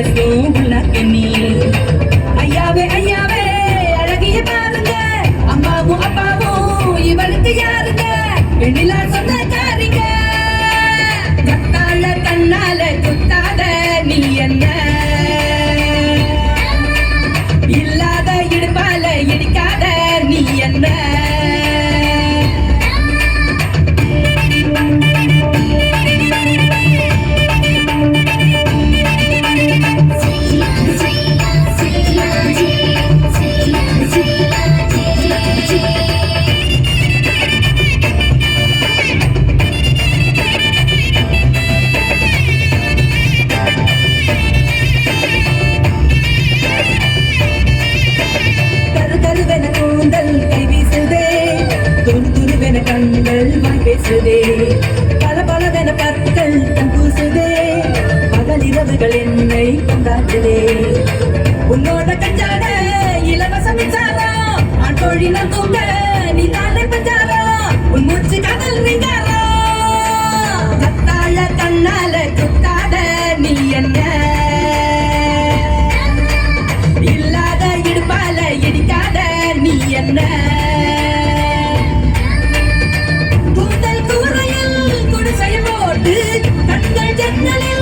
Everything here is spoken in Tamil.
பேசும் உனக்கு நீ ஐயாவே ஐயாவே அழகிய பாருங்க அம்மாவும் அப்பாவும் இவளுக்கு யாருங்க வெண்ணிலா சொந்தக்காரிங்க கத்தாழ கண்ணால குத்தாத நீ என்ன இல்லாத இடுப்பால இடிக்காத நீ என்ன கண்கள் வாய் பேசுதே பல பலவென பற்கள் கண் பூசுதே பகல் இரவுகள் என்னை கொண்டாடுதே உன்னோட கஞ்சாட இலவச மின்சாரம் ஆண் தோழி நான் தூங்க நீ தானே பஞ்சாரம் உன் மூச்சு காதல் ரீங்காரம் கத்தாழ கண்ணால குத்தாத நீ என்ன இல்லாத இடுப்பால இடிக்காத நீ என்ன கண்கள் ஜன்னலில்